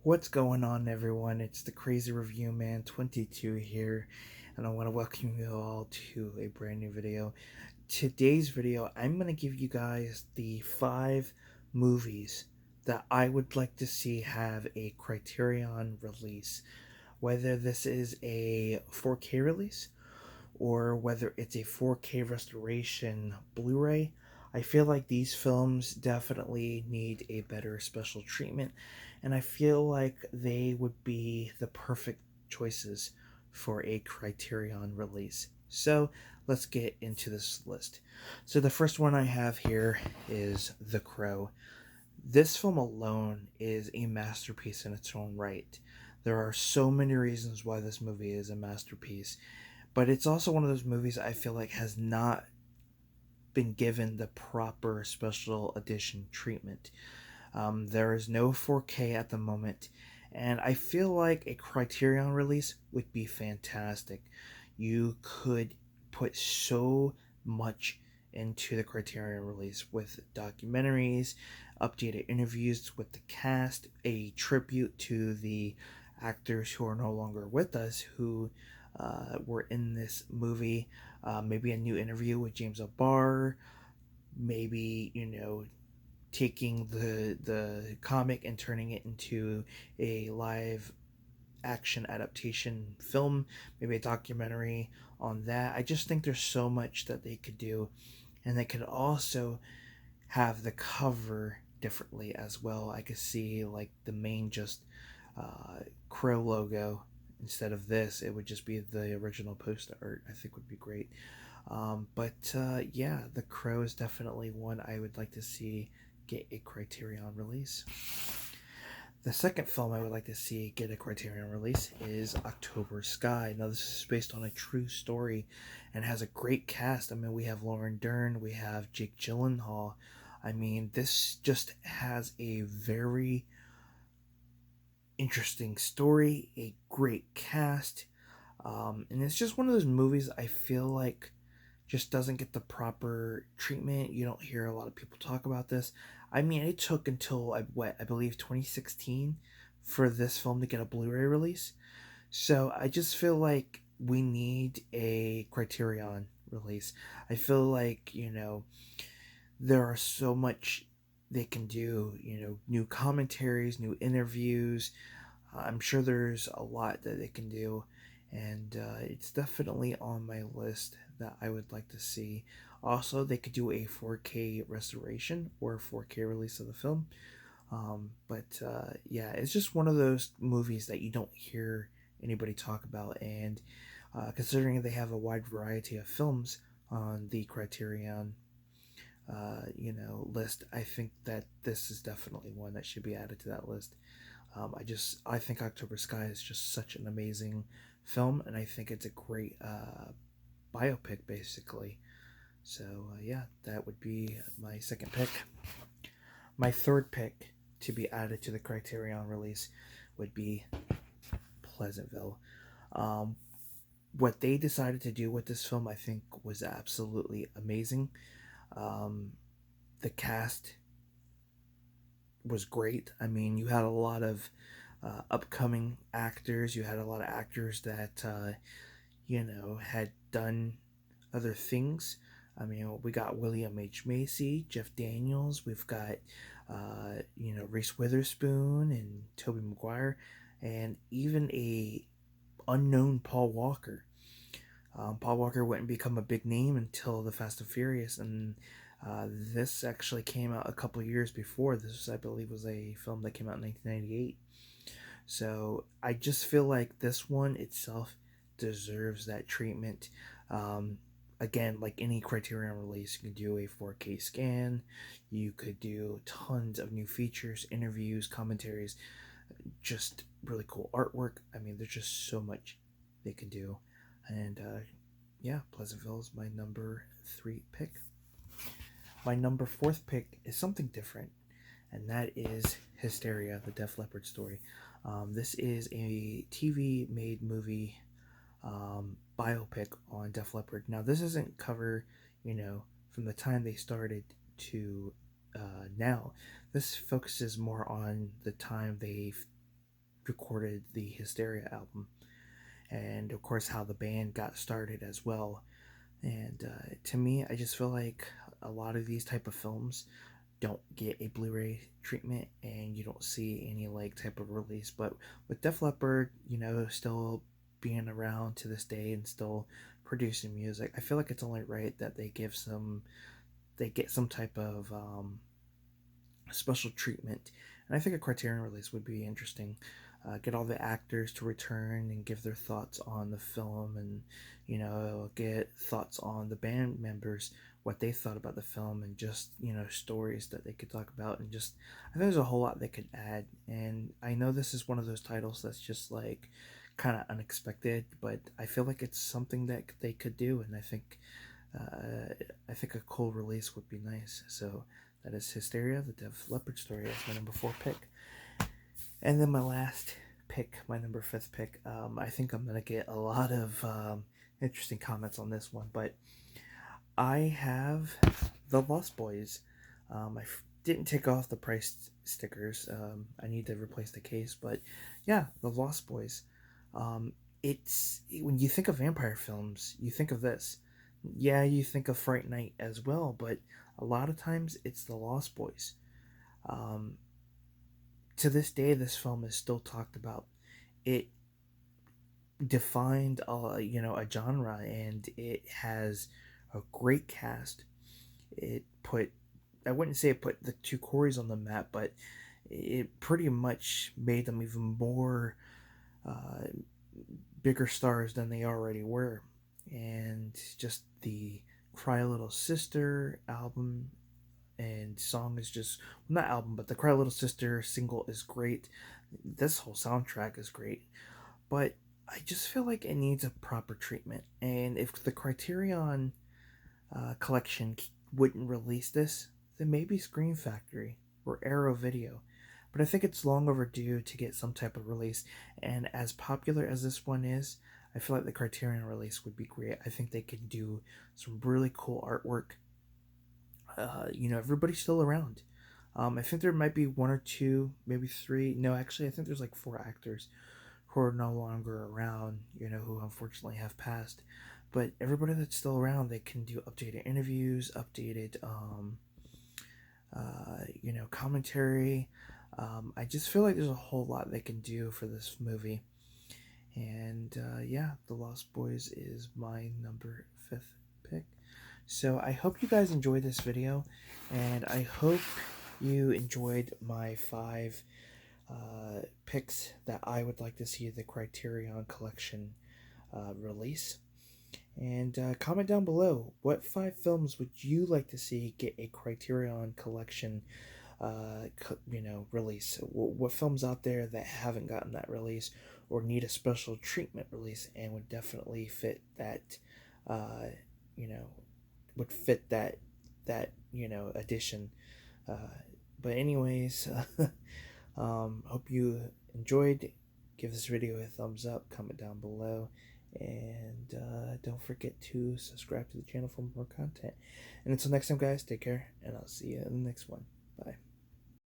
What's going on, everyone? It's the Crazy Review Man 22 here, and I want to welcome you all to a brand new video. Today's video, I'm going to give you guys the 5 movies that I would like to see have a Criterion release. Whether this is a 4K release or whether it's a 4K restoration Blu ray, I feel like these films definitely need a better special treatment, and I feel like they would be the perfect choices for a Criterion release. So let's get into this list. So the first one I have here is The Crow. This film alone is a masterpiece in its own right. There are so many reasons why this movie is a masterpiece, but it's also one of those movies I feel like has not been given the proper special edition treatment. There is no 4K at the moment, and I feel like a Criterion release would be fantastic. You could put so much into the Criterion release with documentaries, updated interviews with the cast, a tribute to the actors who are no longer with us who were in this movie, maybe a new interview with James O'Barr, maybe, taking the comic and turning it into a live action adaptation film, maybe a documentary on that. I just think there's so much that they could do, and they could also have the cover differently as well. I could see like the main just Crow logo instead of this. It would just be the original poster art. I think would be great. But yeah, The Crow is definitely one I would like to see get a Criterion release. The second film I would like to see get a Criterion release is October Sky. Now, this is based on a true story and has a great cast. I mean, we have Lauren Dern, we have Jake Gyllenhaal. I mean, this just has a very interesting story, a great cast, and it's just one of those movies I feel like just doesn't get the proper treatment. You don't hear a lot of people talk about this. I mean, it took until I believe 2016 for this film to get a Blu-ray release. So I just feel like we need a Criterion release. I feel like, there are so much they can do, new commentaries, new interviews. I'm sure there's a lot that they can do, and it's definitely on my list that I would like to see. Also, they could do a 4K restoration or a 4K release of the film. But yeah, it's just one of those movies that you don't hear anybody talk about, and considering they have a wide variety of films on the Criterion list, I think that this is definitely one that should be added to that list. I think October Sky is just such an amazing film, and I think it's a great biopic, basically. So yeah, that would be my second pick. My third pick to be added to the Criterion release would be Pleasantville. Um, what they decided to do with this film, I think, was absolutely amazing. Um, the cast was great. I mean, you had a lot of upcoming actors. You had a lot of actors that had done other things. I mean, we got William H. Macy, Jeff Daniels. We've got Reese Witherspoon and Tobey Maguire, and even a unknown Paul Walker. Paul Walker wouldn't become a big name until The Fast and Furious, and this actually came out a couple years before. This, I believe, was a film that came out in 1998. So I just feel like this one itself deserves that treatment. Um, Again, like any Criterion release, you can do a 4K scan. You could do tons of new features, interviews, commentaries, just really cool artwork. I mean, there's just so much they can do. And yeah, Pleasantville is my number 3 pick. My number 4th pick is something different, and that is Hysteria, the Def Leppard story. This is a TV made movie biopic on Def Leppard. Now, this doesn't cover, from the time they started to now. This focuses more on the time they recorded the Hysteria album, and of course how the band got started as well. And to me, I just feel like a lot of these type of films don't get a Blu-ray treatment, and you don't see any like type of release. But with Def Leppard, still being around to this day and still producing music, I feel like it's only right that they get some type of special treatment. And I think a Criterion release would be interesting. Get all the actors to return and give their thoughts on the film, and get thoughts on the band members, what they thought about the film, and just stories that they could talk about. And just, I think there's a whole lot they could add. And I know this is one of those titles that's just like kind of unexpected, but I feel like it's something that they could do. And I think a cool release would be nice. So that is Hysteria, the Def Leppard story. That's my number 4 pick. And then my last pick, my number 5th pick, I think I'm going to get a lot of interesting comments on this one, but I have The Lost Boys. Didn't take off the price stickers. I need to replace the case, but yeah, The Lost Boys. It's, when you think of vampire films, you think of this. Yeah, you think of Fright Night as well, but a lot of times it's The Lost Boys. Um, to this day, this film is still talked about. It defined a genre, and it has a great cast. It put, I wouldn't say it put the two Corys on the map, but it pretty much made them even more uh, bigger stars than they already were. And just the Cry Little Sister album and song is just, well, not album, but the Cry Little Sister single is great. This whole soundtrack is great, but I just feel like it needs a proper treatment. And if the Criterion Collection wouldn't release this, then maybe Scream Factory or Arrow Video. But I think it's long overdue to get some type of release. And as popular as this one is, I feel like the Criterion release would be great. I think they could do some really cool artwork. Everybody's still around. I think there might be one or two, maybe three. No, actually, I think there's like 4 actors who are no longer around, who unfortunately have passed. But everybody that's still around, they can do updated interviews, updated, commentary. I just feel like there's a whole lot they can do for this movie. And yeah, The Lost Boys is my number 5th pick. So I hope you guys enjoyed this video, and I hope you enjoyed my 5 picks that I would like to see the Criterion Collection release. And comment down below, what 5 films would you like to see get a Criterion Collection release? What films out there that haven't gotten that release or need a special treatment release and would definitely fit that would fit that edition. But anyways, hope you enjoyed. Give this video a thumbs up, comment down below, and don't forget to subscribe to the channel for more content. And until next time, guys, take care, and I'll see you in the next one. Bye.